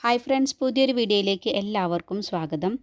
Hi friends, പുതിയൊരു വീഡിയോയിലേക്ക് എല്ലാവർക്കും സ്വാഗതം.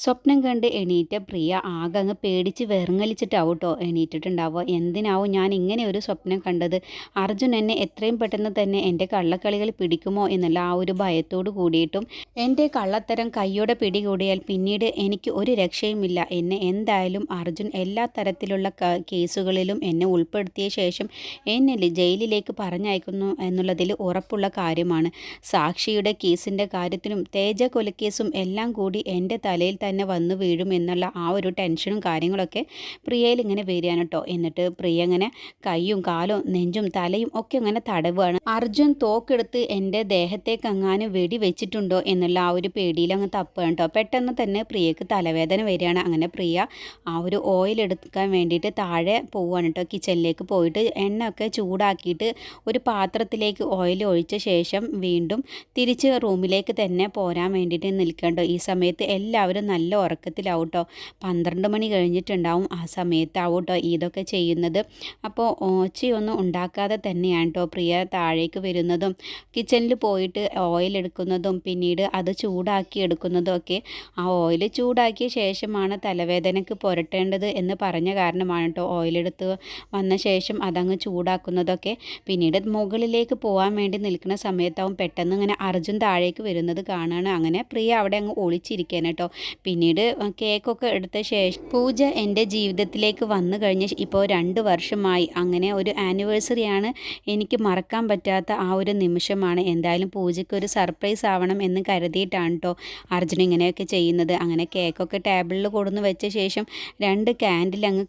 സ്വപ്നം കണ്ട് എണീറ്റ പ്രിയ ആകെ അങ്ങ് പേടിച്ച് വെറുങ്ങലിച്ചിട്ടാവും കേട്ടോ എണീറ്റിട്ടുണ്ടാവുക. എന്തിനാവും ഞാൻ ഇങ്ങനെ ഒരു സ്വപ്നം കണ്ടത്, അർജുൻ എന്നെ എത്രയും പെട്ടെന്ന് തന്നെ എൻ്റെ കള്ളക്കളികൾ പിടിക്കുമോ എന്നുള്ള ആ ഒരു ഭയത്തോട് കൂടിയിട്ടും എൻ്റെ കള്ളത്തരം കയ്യോടെ പിടികൂടിയാൽ പിന്നീട് എനിക്ക് ഒരു രക്ഷയുമില്ല. എന്നെ എന്തായാലും അർജുൻ എല്ലാ തരത്തിലുള്ള കേസുകളിലും എന്നെ ഉൾപ്പെടുത്തിയ ശേഷം എന്നെ ജയിലിലേക്ക് പറഞ്ഞയക്കുന്നു എന്നുള്ളതിൽ ഉറപ്പുള്ള കാര്യമാണ്. സാക്ഷിയുടെ കേസിൻ്റെ കാര്യത്തിനും തേജ കൊലക്കേസും എല്ലാം കൂടി എൻ്റെ തലയിൽ തന്നെ വന്നു വീഴും എന്നുള്ള ആ ഒരു ടെൻഷനും കാര്യങ്ങളൊക്കെ പ്രിയയിൽ ഇങ്ങനെ വരികയാണ് കേട്ടോ. എന്നിട്ട് പ്രിയ ഇങ്ങനെ കൈയും കാലും നെഞ്ചും തലയും ഒക്കെ ഇങ്ങനെ തടവുകയാണ്. അർജുൻ തോക്കെടുത്ത് എൻ്റെ ദേഹത്തേക്ക് എങ്ങാനും വെടി വെച്ചിട്ടുണ്ടോ എന്നുള്ള ആ ഒരു പേടിയിൽ അങ്ങ് തപ്പുകയാണ് കേട്ടോ. പെട്ടെന്ന് തന്നെ പ്രിയക്ക് തലവേദന വരികയാണ്. അങ്ങനെ പ്രിയ ആ ഒരു ഓയിൽ എടുക്കാൻ വേണ്ടിയിട്ട് താഴെ പോവുകയാണ് കേട്ടോ. കിച്ചണിലേക്ക് പോയിട്ട് എണ്ണ ഒക്കെ ചൂടാക്കിയിട്ട് ഒരു പാത്രത്തിലേക്ക് ഓയിൽ ഒഴിച്ച ശേഷം വീണ്ടും തിരിച്ച് റൂമിലേക്ക് തന്നെ പോരാൻ വേണ്ടിയിട്ട് നിൽക്കണ്ടോ. ഈ സമയത്ത് എല്ലാവരും നല്ല ഉറക്കത്തിലാവും കേട്ടോ. 12 മണി കഴിഞ്ഞിട്ടുണ്ടാവും ആ സമയത്താവും കേട്ടോ ഇതൊക്കെ ചെയ്യുന്നത്. അപ്പോൾ ഒച്ചയൊന്നും ഉണ്ടാക്കാതെ തന്നെയാണ് കേട്ടോ പ്രിയ താഴേക്ക് വരുന്നതും കിച്ചണിൽ പോയിട്ട് ഓയിൽ എടുക്കുന്നതും പിന്നീട് അത് ചൂടാക്കി എടുക്കുന്നതും ഒക്കെ. ആ ഓയിൽ ചൂടാക്കിയ ശേഷമാണ് തലവേദനയ്ക്ക് പുരട്ടേണ്ടത് എന്ന് പറഞ്ഞ കാരണമാണ് കേട്ടോ ഓയിലെടുത്ത് വന്ന ശേഷം അതങ്ങ് ചൂടാക്കുന്നതൊക്കെ. പിന്നീട് മുകളിലേക്ക് പോകാൻ വേണ്ടി നിൽക്കുന്ന സമയത്താവും പെട്ടെന്ന് ഇങ്ങനെ അർജുൻ താഴേക്ക് വരുന്നത് കാണാണ്. അങ്ങനെ പ്രിയ അവിടെ അങ്ങ് ഒളിച്ചിരിക്കുകയാണ് കേട്ടോ. പിന്നീട് കേക്കൊക്കെ എടുത്ത ശേഷം പൂജ എൻ്റെ ജീവിതത്തിലേക്ക് വന്നു കഴിഞ്ഞ് ഇപ്പോൾ 2 വർഷമായി. അങ്ങനെ ഒരു ആനിവേഴ്സറിയാണ്, എനിക്ക് മറക്കാൻ പറ്റാത്ത ആ ഒരു നിമിഷമാണ്. എന്തായാലും പൂജയ്ക്ക് ഒരു സർപ്രൈസ് ആവണം എന്ന് കരുതിയിട്ടാണ് കേട്ടോ അർജുൻ ഇങ്ങനെയൊക്കെ ചെയ്യുന്നത്. അങ്ങനെ കേക്കൊക്കെ ടേബിളിൽ കൊടുന്ന് വെച്ച ശേഷം 2 കാൻഡിൽ അങ്ങ്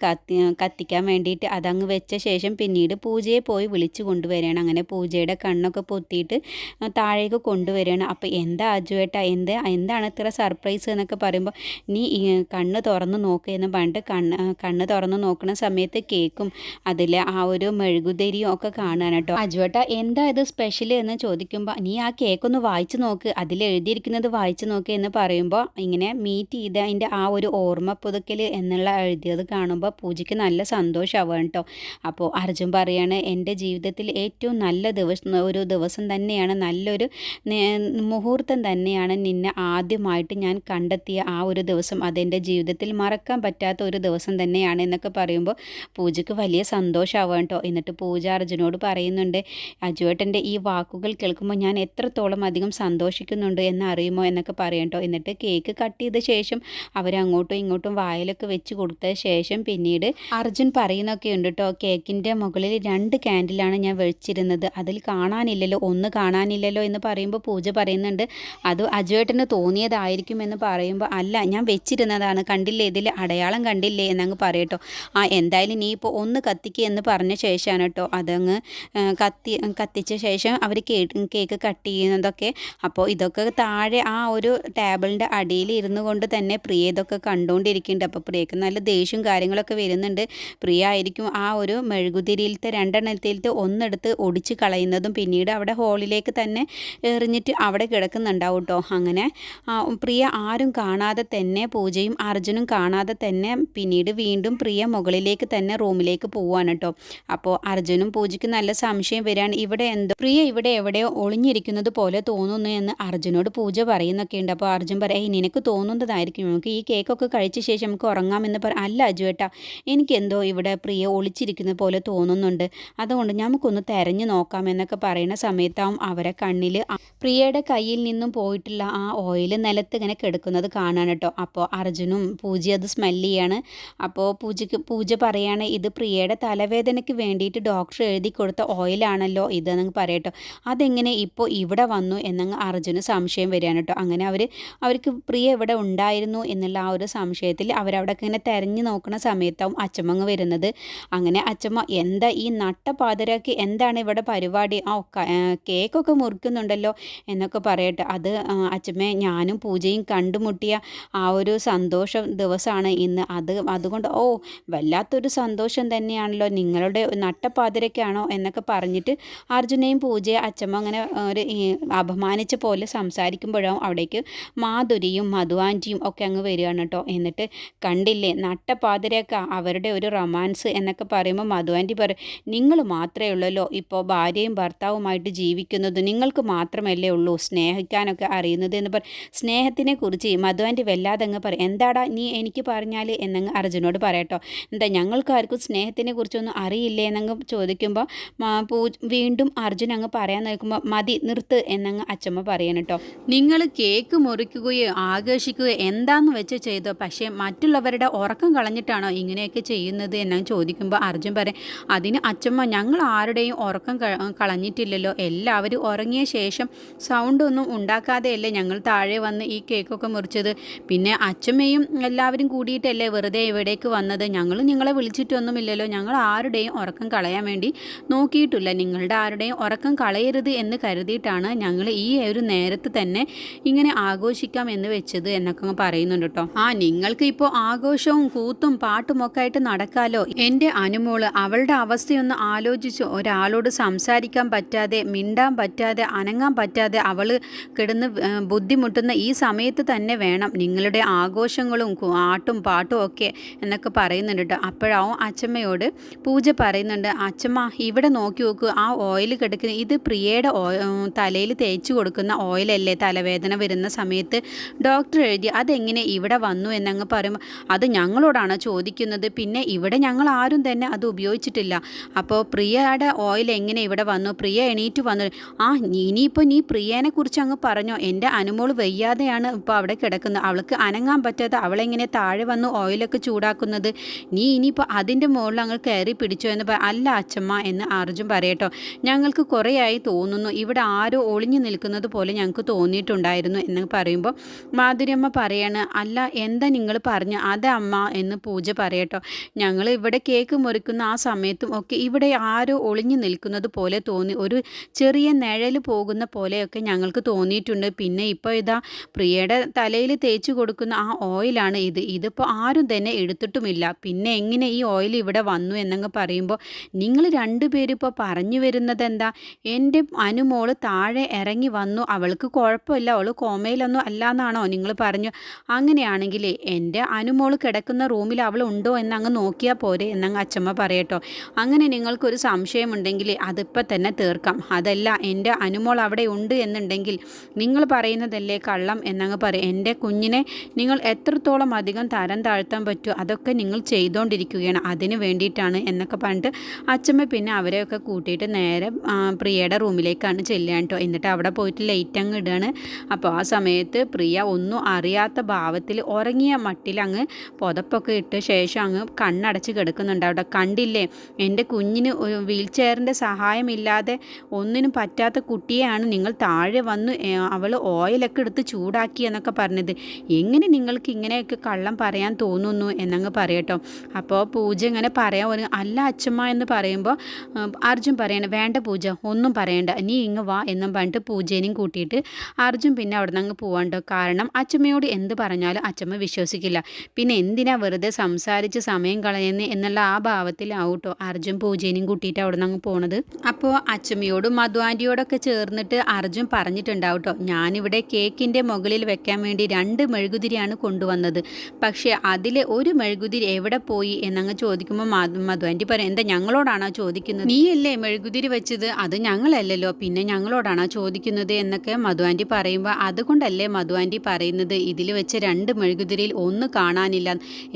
കത്തിക്കാൻ വേണ്ടിയിട്ട് അതങ്ങ് വെച്ച ശേഷം പിന്നീട് പൂജയെ പോയി വിളിച്ചു കൊണ്ടുവരികയാണ്. അങ്ങനെ പൂജയുടെ കണ്ണൊക്കെ പൊത്തിയിട്ട് താഴേക്ക് കൊണ്ടുവരികയാണ്. അപ്പോൾ എന്താ അജുവേട്ടാ, എന്താണ് ഇത്ര സർപ്രൈസ് എന്നൊക്കെ പറയുമ്പോൾ നീ കണ്ണ് തുറന്ന് നോക്കുക എന്ന് പറഞ്ഞിട്ട് കണ്ണ് തുറന്ന് നോക്കുന്ന സമയത്ത് കേക്കും അതിൽ ആ ഒരു മെഴുകുതിരിയും ഒക്കെ കാണുകയാണ് കേട്ടോ. അജുവേട്ടാ എന്താ ഇത് സ്പെഷ്യൽ എന്ന് ചോദിക്കുമ്പോൾ നീ ആ കേക്കൊന്ന് വായിച്ചു നോക്ക്, അതിൽ എഴുതിയിരിക്കുന്നത് വായിച്ചു നോക്ക് എന്ന് പറയുമ്പോൾ ഇങ്ങനെ മീറ്റ് ചെയ്ത് അതിൻ്റെ ആ ഒരു ഓർമ്മ പുതുക്കൽ എന്നുള്ള എഴുതിയത് കാണുമ്പോൾ പൂജയ്ക്ക് നല്ല സന്തോഷമാവുകയാണ് കേട്ടോ. അപ്പോൾ അർജുൻ പറയാണ് എൻ്റെ ജീവിതത്തിൽ ഏറ്റവും നല്ല ഒരു ദിവസം തന്നെയാണ്, നല്ലൊരു മുഹൂർത്തം തന്നെയാണ് നിന്നെ ആദ്യമായിട്ട് ഞാൻ കണ്ടെത്തിയ ആ ഒരു ദിവസം. അതെൻ്റെ ജീവിതത്തിൽ മറക്കാൻ പറ്റാത്ത ഒരു ദിവസം തന്നെയാണ് എന്നൊക്കെ പറയുമ്പോൾ പൂജയ്ക്ക് വലിയ സന്തോഷമാവുക കേട്ടോ. എന്നിട്ട് പൂജ അർജുനോട് പറയുന്നുണ്ട്, അജുവേട്ടൻ്റെ ഈ വാക്കുകൾ കേൾക്കുമ്പോൾ ഞാൻ എത്രത്തോളം അധികം സന്തോഷിക്കുന്നുണ്ട് എന്ന് അറിയുമോ എന്നൊക്കെ പറയും കേട്ടോ. എന്നിട്ട് കേക്ക് കട്ട് ചെയ്ത ശേഷം അവരങ്ങോട്ടും ഇങ്ങോട്ടും വായിലൊക്കെ വെച്ച് കൊടുത്ത ശേഷം പിന്നീട് അർജുൻ പറയുന്നൊക്കെ ഉണ്ട് കേട്ടോ. കേക്കിൻ്റെ മുകളിൽ 2 കാൻഡിലാണ് ഞാൻ വെച്ചിരുന്നത്, അതിൽ കാണാനില്ലല്ലോ, ഒന്ന് കാണാനില്ലല്ലോ എന്ന് പറയുമ്പോൾ പൂജ പറയുന്നുണ്ട് അത് അജുവേട്ടന് തോന്നിയതായിരിക്കും എന്ന് പറയുമ്പോൾ അല്ല ഞാൻ വെച്ചിരുന്നതാണ്, കണ്ടില്ലേ ഇതിൽ അടയാളം കണ്ടില്ലേ എന്നങ്ങ് പറയട്ടോ. എന്തായാലും നീ ഇപ്പോൾ ഒന്ന് കത്തിക്കുക എന്ന് പറഞ്ഞ ശേഷമാണ് കേട്ടോ അതങ്ങ് കത്തിച്ച ശേഷം അവർ കേക്ക് കട്ട് ചെയ്യുന്നതൊക്കെ. അപ്പോൾ ഇതൊക്കെ താഴെ ആ ഒരു ടേബിളിൻ്റെ അടിയിൽ ഇരുന്നു കൊണ്ട് തന്നെ പ്രിയ ഇതൊക്കെ കണ്ടുകൊണ്ടിരിക്കുന്നുണ്ട്. അപ്പോൾ പ്രിയക്ക് നല്ല ദേഷ്യവും കാര്യങ്ങളൊക്കെ വരുന്നുണ്ട്. പ്രിയ ആയിരിക്കും ആ ഒരു മെഴുകുതിരിയിലത്തെ 2 എണ്ണത്തിലത്തെ ഒന്നെടുത്ത് ഒടിച്ച് കളയുന്നതും പിന്നീട് അവിടെ ഹോളിലേക്ക് തന്നെ എറിഞ്ഞിട്ട് അവിടെ കിടക്കുന്നുണ്ടാവും കേട്ടോ. അങ്ങനെ പ്രിയ ആരും കാണാതെ തന്നെ, പൂജയും അർജുനും കാണാതെ തന്നെ പിന്നീട് വീണ്ടും പ്രിയ മുകളിലേക്ക് തന്നെ റൂമിലേക്ക് പോവാണ് കേട്ടോ. അപ്പോൾ അർജുനും പൂജയ്ക്ക് നല്ല സംശയം വരികയാണ്, പ്രിയ ഇവിടെ എവിടെയോ ഒളിഞ്ഞിരിക്കുന്നത് പോലെ തോന്നുന്നു എന്ന് അർജുനോട് പൂജ പറയുന്നൊക്കെ ഉണ്ട്. അപ്പോൾ അർജുൻ പറയും നിനക്ക് തോന്നുന്നതായിരിക്കും, നമുക്ക് ഈ കേക്കൊക്കെ കഴിച്ച ശേഷം നമുക്ക് ഉറങ്ങാമെന്ന് അല്ല അജുവേട്ടാ, എനിക്കെന്തോ ഇവിടെ പ്രിയ ഒളിച്ചിരിക്കുന്ന പോലെ തോന്നുന്നുണ്ട്, അതുകൊണ്ട് നമുക്കൊന്ന് തെരഞ്ഞു നോക്കാം എന്നൊക്കെ പറയുന്ന സമയത്താവും അവരെ കണ്ണിൽ പ്രിയയുടെ കയ്യിൽ നിന്നും പോയിട്ടുള്ള ആ ഓയിൽ നിലത്ത് ഇങ്ങനെ കിടക്കുന്നത് കാണാൻ കേട്ടോ. അപ്പോൾ അർജുനും പൂജ അത് സ്മെല്ല് ചെയ്യാണ്. അപ്പോൾ പൂജ പറയാണ് ഇത് പ്രിയയുടെ തലവേദനയ്ക്ക് വേണ്ടിയിട്ട് ഡോക്ടർ എഴുതി കൊടുത്ത ഓയിലാണല്ലോ ഇതെന്നങ്ങ് പറയട്ടോ. അതെങ്ങനെ ഇപ്പോൾ ഇവിടെ വന്നു എന്നങ്ങ് അർജുന് സംശയം വരികയാണ് കേട്ടോ. അങ്ങനെ അവർക്ക് പ്രിയ ഇവിടെ ഉണ്ടായിരുന്നു എന്നുള്ള ആ ഒരു സംശയത്തിൽ അവരവിടെ ഇങ്ങനെ തെരഞ്ഞു നോക്കുന്ന സമയത്താവും അച്ചമ്മങ്ങ് വരുന്നത്. അങ്ങനെ അച്ചമ്മ എന്താ ഈ നട്ടപ്പാതിരാക്ക് എന്താണ് ഇവിടെ പരിപാടി, കേക്കൊക്കെ മുറിക്കുന്നുണ്ടല്ലോ എന്നൊക്കെ പറയട്ടെ. അത് അച്ചമ്മേ ഞാനും പൂജയും കണ്ടുമുട്ടിയ ആ ഒരു ദിവസമാണ് ഇന്ന്, അതുകൊണ്ട് വല്ലാത്തൊരു സന്തോഷം തന്നെയാണല്ലോ, നിങ്ങളുടെ നട്ടപ്പാതിരക്കാണോ എന്നൊക്കെ പറഞ്ഞിട്ട് അർജുനെയും പൂജയെ അച്ചമ്മ അങ്ങനെ ഒരു അപമാനിച്ച പോലെ സംസാരിക്കുമ്പോഴാവും അവിടേക്ക് മാധുരിയും മധുവാൻറ്റിയും ഒക്കെ അങ്ങ് വരികയാണ് കേട്ടോ. എന്നിട്ട് കണ്ടില്ലേ നട്ടപ്പാതിരക്ക അവരുടെ ഒരു റൊമാൻസ് എന്നൊക്കെ പറയുമ്പോൾ മധുവാൻറ്റി പറയും നിങ്ങൾ മാത്രമേ ഉള്ളല്ലോ ഇപ്പോൾ ഭാര്യയും ഭർത്താവുമായിട്ട് ജീവിക്കുന്നത്, നിങ്ങൾക്ക് മാത്രമല്ലേ ഉള്ളൂ സ്നേഹിക്കാനൊക്കെ അറിയുന്നത് എന്ന് സ്നേഹത്തിനെ കുറിച്ച് മധു വല്ലാതെ അങ്ങ് പറയും. എന്താടാ നീ എനിക്ക് പറഞ്ഞാൽ എന്നങ്ങ് അർജുനോട് പറയട്ടോ. എന്താ ഞങ്ങൾക്കാർക്കും സ്നേഹത്തിനെ കുറിച്ചൊന്നും അറിയില്ലേ എന്നങ്ങ് ചോദിക്കുമ്പോൾ വീണ്ടും അർജുൻ അങ്ങ് പറയാൻ നിൽക്കുമ്പോൾ മതി നിർത്ത് എന്നങ്ങ് അച്ചമ്മ പറയണം കേട്ടോ. നിങ്ങൾ കേക്ക് മുറിക്കുകയോ ആഘോഷിക്കുകയോ എന്താന്ന് വെച്ച് ചെയ്തോ, പക്ഷേ മറ്റുള്ളവരുടെ ഉറക്കം കളഞ്ഞിട്ടാണോ ഇങ്ങനെയൊക്കെ ചെയ്യുന്നത് എന്നങ്ങ് ചോദിക്കുമ്പോൾ അർജുൻ പറയും, അതിന് അച്ചമ്മ ഞങ്ങൾ ആരുടെയും ഉറക്കം കളഞ്ഞിട്ടില്ലല്ലോ. എല്ലാവരും ഉറങ്ങിയ ശേഷം സൗണ്ടൊന്നും ഉണ്ടാക്കാതെയല്ലേ ഞങ്ങൾ താഴെ വന്ന് ഈ കേക്കൊക്കെ മുറിച്ചത്. പിന്നെ അച്ചമ്മയും എല്ലാവരും കൂടിയിട്ടല്ലേ വെറുതെ ഇവിടേക്ക് വന്നത്. ഞങ്ങൾ നിങ്ങളെ വിളിച്ചിട്ടൊന്നുമില്ലല്ലോ. ഞങ്ങൾ ആരുടെയും ഉറക്കം കളയാൻ വേണ്ടി നോക്കിയിട്ടില്ല. നിങ്ങളുടെ ആരുടെയും ഉറക്കം കളയരുത് എന്ന് കരുതിയിട്ടാണ് ഞങ്ങൾ ഈ ഒരു നേരത്ത് തന്നെ ഇങ്ങനെ ആഘോഷിക്കാം എന്ന് വെച്ചത് എന്നൊക്കെ പറയുന്നുണ്ട് കേട്ടോ. നിങ്ങൾക്ക് ഇപ്പോൾ ആഘോഷവും കൂത്തും പാട്ടും ഒക്കെ ആയിട്ട് നടക്കാലോ. എൻ്റെ അനുമോള് അവളുടെ അവസ്ഥയൊന്ന് ആലോചിച്ചു. ഒരാളോട് സംസാരിക്കാൻ പറ്റാതെ, മിണ്ടാൻ പറ്റാതെ, അനങ്ങാൻ പറ്റാതെ അവൾ കിടന്ന് ബുദ്ധിമുട്ടുന്ന ഈ സമയത്ത് തന്നെ വേണം നിങ്ങളുടെ ആഘോഷങ്ങളും ആട്ടും പാട്ടും ഒക്കെ എന്നൊക്കെ പറയുന്നുണ്ട് കേട്ടോ. അപ്പോഴാവും അച്ചമ്മയോട് പൂജ പറയുന്നുണ്ട്, അച്ചമ്മ ഇവിടെ നോക്കി നോക്കൂ, ആ ഓയിൽ കിടക്കുന്ന ഇത് പ്രിയയുടെ തലയിൽ തേച്ച് കൊടുക്കുന്ന ഓയിലല്ലേ തലവേദന വരുന്ന സമയത്ത് ഡോക്ടർ എഴുതി, അതെങ്ങനെ ഇവിടെ വന്നു എന്നങ്ങ് പറയുമ്പോൾ അത് ഞങ്ങളോടാണ് ചോദിക്കുന്നത്. പിന്നെ ഇവിടെ ഞങ്ങൾ ആരും തന്നെ അത് ഉപയോഗിച്ചിട്ടില്ല. അപ്പോൾ പ്രിയയുടെ ഓയിൽ എങ്ങനെ ഇവിടെ വന്നു? പ്രിയ എണീറ്റ് വന്നു. ഇനിയിപ്പോൾ നീ പ്രിയേനെ കുറിച്ച് അങ്ങ് പറഞ്ഞോ. എൻ്റെ അനുമോൾ വയ്യാതെയാണ് ഇപ്പോൾ അവിടെ കിടക്കുന്നത്. അവൾക്ക് അനങ്ങാൻ പറ്റാതെ അവളെങ്ങനെ താഴെ വന്ന് ഓയിലൊക്കെ ചൂടാക്കുന്നത്? നീ ഇനിയിപ്പോൾ അതിൻ്റെ മുകളിൽ അങ്ങ് കയറി പിടിച്ചോ എന്ന് അല്ല അച്ചമ്മ എന്ന് അർജുൻ പറയട്ടോ. ഞങ്ങൾക്ക് കുറേയായി തോന്നുന്നു ഇവിടെ ആരോ ഒളിഞ്ഞു നിൽക്കുന്നത് പോലെ ഞങ്ങൾക്ക് തോന്നിയിട്ടുണ്ടായിരുന്നു എന്ന് പറയുമ്പോൾ മാധുര്യമ്മ പറയാണ്, അല്ല എന്താ നിങ്ങൾ പറഞ്ഞു അതെ അമ്മ എന്ന് പൂജ പറയട്ടോ. ഞങ്ങൾ ഇവിടെ കേക്ക് മുറിക്കുന്ന ആ സമയത്തും ഒക്കെ ഇവിടെ ആരോ ഒളിഞ്ഞു നിൽക്കുന്നത് പോലെ തോന്നി. ഒരു ചെറിയ നിഴൽ പോകുന്ന പോലെയൊക്കെ ഞങ്ങൾക്ക് തോന്നിയിട്ടുണ്ട്. പിന്നെ ഇപ്പോൾ ഇതാ പ്രിയയുടെ തലയിൽ തേച്ച് കൊടുക്കുന്ന ആ ഓയിലാണ് ഇതിപ്പോൾ ആരും തന്നെ എടുത്തിട്ടുമില്ല. പിന്നെ എങ്ങനെ ഈ ഓയിൽ ഇവിടെ വന്നു എന്നങ്ങ് പറയുമ്പോൾ നിങ്ങൾ രണ്ടുപേരും ഇപ്പോൾ പറഞ്ഞു വരുന്നത് എന്താ? എൻ്റെ അനുമോള് താഴെ ഇറങ്ങി വന്നു, അവൾക്ക് കുഴപ്പമില്ല, അവൾ കോമയിലൊന്നും അല്ലാന്നാണോ നിങ്ങൾ പറഞ്ഞു? അങ്ങനെയാണെങ്കിൽ എൻ്റെ അനുമോള് കിടക്കുന്ന റൂമിൽ അവൾ ഉണ്ടോ എന്നങ്ങ് നോക്കിയാൽ പോരെ എന്നങ്ങ് അച്ചമ്മ പറയട്ടോ. അങ്ങനെ നിങ്ങൾക്കൊരു സംശയമുണ്ടെങ്കിൽ അതിപ്പോൾ തന്നെ തീർക്കാം. അതല്ല എൻ്റെ അനുമോൾ അവിടെ ഉണ്ട് എന്നുണ്ടെങ്കിൽ നിങ്ങൾ പറയുന്നതല്ലേ കള്ളം എന്നങ്ങ് പറയും. എൻ്റെ കുഞ്ഞിനെ നിങ്ങൾ എത്രത്തോളം അധികം തരം താഴ്ത്താൻ പറ്റുമോ അതൊക്കെ നിങ്ങൾ ചെയ്തുകൊണ്ടിരിക്കുകയാണ്, അതിന് വേണ്ടിയിട്ടാണ് എന്നൊക്കെ പറഞ്ഞിട്ട് അച്ചമ്മ പിന്നെ അവരെയൊക്കെ കൂട്ടിയിട്ട് നേരെ പ്രിയയുടെ റൂമിലേക്കാണ് ചെല്ലുക കേട്ടോ. എന്നിട്ട് അവിടെ പോയിട്ട് ലൈറ്റ് അങ്ങ് ഇടുകയാണ്. അപ്പോൾ ആ സമയത്ത് പ്രിയ ഒന്നും അറിയാത്ത ഭാവത്തിൽ ഉറങ്ങിയ മട്ടിൽ അങ്ങ് പുതപ്പൊക്കെ ഇട്ട ശേഷം അങ്ങ് കണ്ണടച്ച് കിടക്കുന്നുണ്ട് അവിടെ. കണ്ടില്ലേ എൻ്റെ കുഞ്ഞിന് വീൽ ചെയറിൻ്റെ സഹായമില്ലാതെ ഒന്നിനും പറ്റാത്ത കുട്ടിയെയാണ് നിങ്ങൾ താഴെ വന്ന് അവൾ ഓയിലൊക്കെ എടുത്ത് ചൂടാക്കി എന്നൊക്കെ പറഞ്ഞത്. എങ്ങനെ നിങ്ങൾക്ക് ഇങ്ങനെയൊക്കെ കള്ളം പറയാൻ തോന്നുന്നു എന്നങ്ങ് പറയട്ടോ. അപ്പോൾ പൂജ ഇങ്ങനെ പറയാൻ ഒരു അല്ല അച്ചമ്മ എന്ന് പറയുമ്പോൾ അർജുൻ പറയണം, വേണ്ട പൂജ ഒന്നും പറയണ്ട, നീ ഇങ്ങ് വാ എന്നും പറഞ്ഞിട്ട് പൂജേനെയും കൂട്ടിയിട്ട് അർജുൻ പിന്നെ അവിടെ നിന്ന് അങ്ങ് പോവാണ്ടോ. കാരണം അച്ചമ്മയോട് എന്ത് പറഞ്ഞാലും അച്ചമ്മ വിശ്വസിക്കില്ല. പിന്നെ എന്തിനാ വെറുതെ സംസാരിച്ച് സമയം കളയുന്നത് എന്നുള്ള ആ ഭാവത്തിലാവട്ടോ അർജുൻ പൂജേനെയും കൂട്ടിയിട്ട് അവിടെ നിന്ന് അങ്ങ് പോണത്. അപ്പോൾ അച്ചമ്മയോടും മധു ആൻറ്റിയോടൊക്കെ ചേർന്നിട്ട് അർജുൻ പറഞ്ഞിട്ടുണ്ടാവും കേട്ടോ, ഞാനിവിടെ കേക്കിൻ്റെ മുകളിൽ വെക്കാൻ വേണ്ടി 2 മെഴുകുതിരിയാണ് കൊണ്ടുവന്നത്. പക്ഷേ അതിലെ ഒരു മെഴുകുതിരി എവിടെ പോയി എന്നങ്ങ് ചോദിക്കുമ്പോൾ മധു ആൻറ്റി പറയും, എന്താ ഞങ്ങളോടാണോ ചോദിക്കുന്നത്? നീയല്ലേ മെഴുകുതിരി വെച്ചത്, അത് ഞങ്ങളല്ലല്ലോ, പിന്നെ ഞങ്ങളോടാണോ ചോദിക്കുന്നത് എന്നൊക്കെ മധു ആൻറ്റി പറയുമ്പോൾ അതുകൊണ്ടല്ലേ മധു ആൻറ്റി പറയുന്നത് ഇതിൽ വെച്ച് 2 മെഴുകുതിരിയിൽ ഒന്ന് കാണാനില്ല.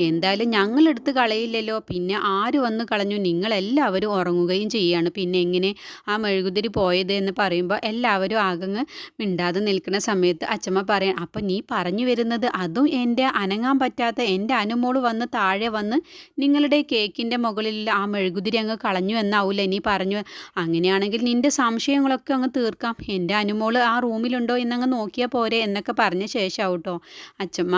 എന്തായാലും ഞങ്ങളെടുത്ത് കളയില്ലല്ലോ, പിന്നെ ആര് വന്ന് കളഞ്ഞു? നിങ്ങളെല്ലാവരും ഉറങ്ങുകയും ചെയ്യുകയാണ്, പിന്നെ എങ്ങനെ ആ മെഴുകുതിരി പോയത് എന്ന് പറയുമ്പോൾ എല്ലാവരും ആകങ്ങ് മിണ്ടാതെ നിൽക്കുന്ന സമയത്ത് അച്ചമ്മ പറയാം, അപ്പം നീ പറഞ്ഞു വരുന്നത് അതും എൻ്റെ അനങ്ങാൻ പറ്റാത്ത എൻ്റെ അനുമോള് വന്ന് താഴെ വന്ന് നിങ്ങളുടെ കേക്കിൻ്റെ മുകളിൽ ആ മെഴുകുതിരി അങ്ങ് കളഞ്ഞു എന്നാവൂല്ലേ നീ പറഞ്ഞു? അങ്ങനെയാണെങ്കിൽ നിൻ്റെ സംശയങ്ങളൊക്കെ അങ്ങ് തീർക്കാം, എൻ്റെ അനുമോള് ആ റൂമിലുണ്ടോ എന്നങ്ങ് നോക്കിയാൽ പോരെ എന്നൊക്കെ പറഞ്ഞ ശേഷം കേട്ടോ അച്ചമ്മ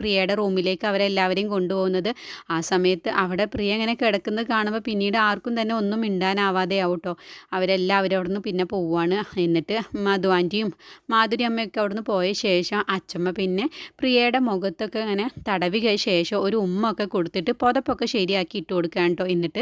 പ്രിയയുടെ റൂമിലേക്ക് അവരെല്ലാവരെയും കൊണ്ടുപോകുന്നത്. ആ സമയത്ത് അവിടെ പ്രിയ ഇങ്ങനെ കിടക്കുന്നത് കാണുമ്പോൾ പിന്നീട് ആർക്കും തന്നെ ഒന്നും മിണ്ടാനാവാതെ ആവട്ടോ. അവരെല്ലാവരും അവിടെ നിന്ന് പിന്നെ പോവുകയാണ്. എന്നിട്ട് മധു ആൻറ്റിയും മാധുരി അമ്മയൊക്കെ അവിടെ നിന്ന് പോയ ശേഷം അച്ചമ്മ പിന്നെ പ്രിയയുടെ മുഖത്തൊക്കെ ഇങ്ങനെ തടവി ശേഷം ഒരു ഉമ്മ ഒക്കെ കൊടുത്തിട്ട് പുതപ്പൊക്കെ ശരിയാക്കി ഇട്ട് കൊടുക്കുകയാണ് കേട്ടോ. എന്നിട്ട്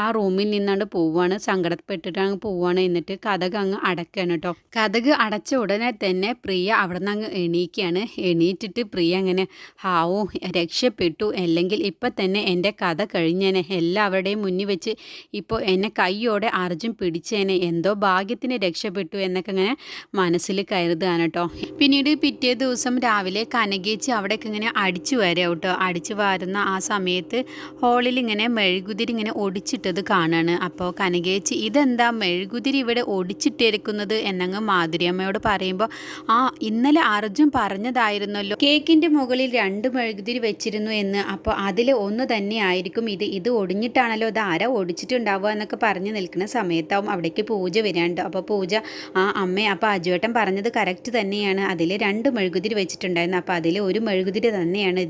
ആ റൂമിൽ നിന്നാണ്ട് പോവുകയാണ്, സങ്കടപ്പെട്ടിട്ട് അങ്ങ് പോവുകയാണ്. എന്നിട്ട് കതക് അങ്ങ് അടയ്ക്കുകയാണ് കേട്ടോ. കതക് അടച്ച ഉടനെ തന്നെ പ്രിയ അവിടെ നിന്ന് അങ്ങ് എണീക്കുകയാണ്. എണീറ്റിട്ട് പ്രിയ അങ്ങനെ ഹാവോ രക്ഷപ്പെട്ടു, അല്ലെങ്കിൽ ഇപ്പം തന്നെ എൻ്റെ കഥ കഴിഞ്ഞേനെ, എല്ലാവരുടെയും മുന്നിൽ വെച്ച് ഇപ്പോൾ എന്നെ കൈയോടെ അർജുൻ പിടിച്ചേനെ, എന്തോ ഭാഗ്യത്തിന് രക്ഷപ്പെട്ടു എന്നൊക്കെ ഇങ്ങനെ മനസ്സിൽ കരുതുകയാണ് കേട്ടോ. പിന്നീട് പിറ്റേ ദിവസം രാവിലെ കനകേച്ചി അവിടേക്ക് ഇങ്ങനെ അടിച്ചു വരാം കേട്ടോ. അടിച്ചു വാരുന്ന ആ സമയത്ത് ഹോളിൽ ഇങ്ങനെ മെഴുകുതിരി ഇങ്ങനെ ഒടിച്ചിട്ടത് കാണാണ്. അപ്പോൾ കനകേച്ചി ഇതെന്താ മെഴുകുതിരി ഇവിടെ ഒടിച്ചിട്ടിരിക്കുന്നത് എന്നങ്ങ് മാധുര്യമ്മയോട് പറയുമ്പോൾ, ആ ഇന്നലെ അർജുൻ പറഞ്ഞതായിരുന്നല്ലോ കേക്കിൻ്റെ മുകളിൽ 2 മെഴുകുതിരി വെച്ചിരുന്നു എന്ന്. അപ്പോൾ അതിൽ ഒന്ന് തന്നെ ആയിരിക്കും ഇത് ഒടിഞ്ഞിട്ടാണല്ലോ, ഇത് ആരാ ഒടിച്ചിട്ടുണ്ടാവുക എന്നൊക്കെ പറഞ്ഞ് നിൽക്കുന്ന സമയത്താവും അവിടേക്ക് പൂജ വരാണ്ട്. അപ്പോൾ പൂജ, ആ അമ്മേ അപ്പോൾ അജുവേട്ടൻ പറഞ്ഞത് കറക്റ്റ് തന്നെയാണ്, അതിൽ 2 മെഴുകുതിരി വെച്ചിട്ടുണ്ടായിരുന്നു, അപ്പോൾ അതിൽ ഒരു മെഴുകുതിരി തന്നെയാണ്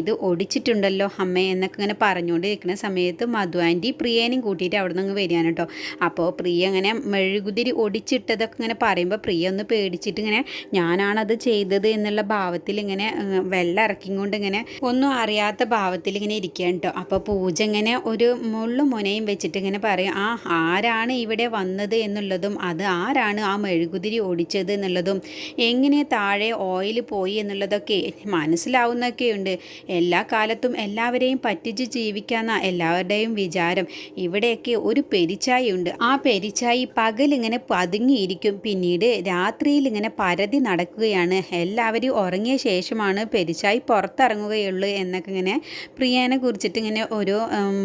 ഇത് ഒടിച്ചിട്ടുണ്ടല്ലോ അമ്മേ എന്നൊക്കെ ഇങ്ങനെ പറഞ്ഞുകൊണ്ടിരിക്കുന്ന സമയത്ത് മധു ആൻറ്റി പ്രിയേനെയും കൂട്ടിയിട്ട് അവിടെ നിന്ന് വരികയാണ് കേട്ടോ. അപ്പോൾ പ്രിയ ഇങ്ങനെ മെഴുകുതിരി ഒടിച്ചിട്ടതൊക്കെ ഇങ്ങനെ പറയുമ്പോൾ പ്രിയ ഒന്ന് പേടിച്ചിട്ട് ഇങ്ങനെ ഞാനാണത് ചെയ്തത് എന്നുള്ള ഭാവത്തിൽ ഇങ്ങനെ വെള്ളം ഇറക്കിക്കൊണ്ട് ഇങ്ങനെ ഒന്നും അറിയാത്ത ഭാവത്തിൽ ഇങ്ങനെ ഇരിക്കുകയാണ് കേട്ടോ. അപ്പോൾ പൂജ ഇങ്ങനെ ഒരു മുള്ളും മുനയും വെച്ചിട്ട് ഇങ്ങനെ പറയും, ആരാണ് ഇവിടെ വന്നത് എന്നുള്ളതും അത് ആരാണ് ആ മെഴുകുതിരി ഒടിച്ചത് എന്നുള്ളതും എങ്ങനെ താഴെ ഓയിൽ പോയി എന്നുള്ളതൊക്കെ മനസ്സിലാവുന്നൊക്കെയുണ്ട്. എല്ലാ കാലത്തും എല്ലാവരെയും പറ്റിച്ച് ജീവിക്കാന്ന എല്ലാവരുടെയും വിചാരം. ഇവിടെയൊക്കെ ഒരു പെരിച്ചായുണ്ട്, ആ പെരിച്ചായി പകലിങ്ങനെ പതുങ്ങിയിരിക്കും, പിന്നീട് രാത്രിയിൽ ഇങ്ങനെ പരതി നടക്കുകയാണ്, എല്ലാവരും ഉറങ്ങിയ ശേഷമാണ് പെരിച്ചായി പുറത്തിറങ്ങുകയുള്ളൂ എന്നൊക്കെ ഇങ്ങനെ പ്രിയനെ കുറിച്ചിട്ട് ഇങ്ങനെ ഒരു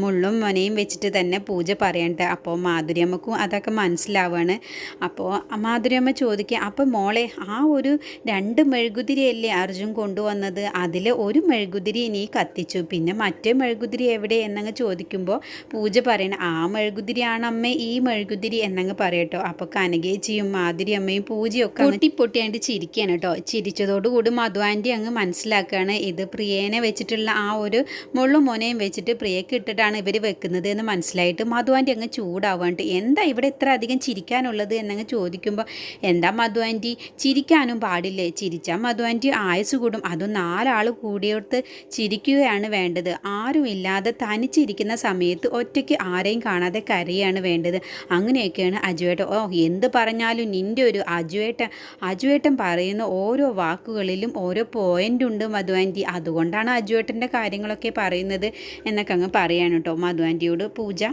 മുള്ളും മനയും വെച്ചിട്ട് തന്നെ പൂജ പറയണ്ട. അപ്പോൾ മാധുര്യമ്മക്കും അതൊക്കെ മനസ്സിലാവുകയാണ്. അപ്പോൾ മാധുര്യമ്മ ചോദിക്കുക, അപ്പോൾ മോളെ ആ ഒരു 2 മെഴുകുതിരിയല്ലേ അർജുൻ കൊണ്ടുവന്നത്, അതിൽ ഒരു മെഴുകുതിരി നീ കത്തിച്ചു, പിന്നെ മറ്റേ മെഴുകുതിരി എവിടെ എന്നങ്ങ് ചോദിക്കുമ്പോൾ പൂജ പറയണ, ആ മെഴുകുതിരിയാണ് അമ്മ ഈ മെഴുകുതിരി എന്നങ്ങ് പറയട്ടോ. അപ്പോൾ കനകേച്ചിയും മാധുര്യമ്മയും പൂജയൊക്കെ പൊട്ടിപ്പൊട്ടിയായിട്ട് ചിരിക്കുകയാണ് കേട്ടോ. ചിരിച്ചതോടുകൂടി മധു ആൻറ്റി അങ്ങ് മനസ്സിലാക്കുകയാണ് ഇത് പ്രിയേനെ വെച്ചിട്ടുള്ള ആ ഒരു മുള്ളും മോനയും വെച്ചിട്ട് പ്രിയക്ക് ഇട്ടിട്ടാണ് ഇവർ വെക്കുന്നത് എന്ന് മനസ്സിലായിട്ട് മധു ആൻറ്റി അങ്ങ് ചൂടാവാണ്ട്, എന്താ ഇവിടെ ഇത്ര അധികം ചിരിക്കാനുള്ളത് എന്നങ്ങ് ചോദിക്കുമ്പോൾ, എന്താ മധു ആൻറ്റി ചിരിക്കാനും പാടില്ലേ, ചിരിച്ചാൽ മധു ആൻറ്റി ആയുസ് കൂടും, അതും 4 ആൾ കൂടിയോട്ട് ചിരിക്കുകയാണ് വേണ്ടത്, ആരുമില്ലാതെ തനിച്ചിരിക്കുന്ന സമയത്ത് ഒറ്റയ്ക്ക് ആരെയും കാണാതെ കരയാണ് വേണ്ടത്, അങ്ങനെയൊക്കെയാണ് അജുവേട്ടൻ. എന്ത് പറഞ്ഞാലും നിൻ്റെ ഒരു അജുവേട്ടൻ പറയുന്ന ഓരോ വാക്കുകളിലും ഓരോ പോയിൻ്റ് ഉണ്ട് മധു ആൻറ്റി, അതുകൊണ്ടാണ് അജുവേട്ടൻ്റെ കാര്യങ്ങളൊക്കെ പറയുന്നത് എന്നൊക്കെ അങ്ങ് പറയാണ് കേട്ടോ മധു ആൻറ്റിയോട് പൂജ.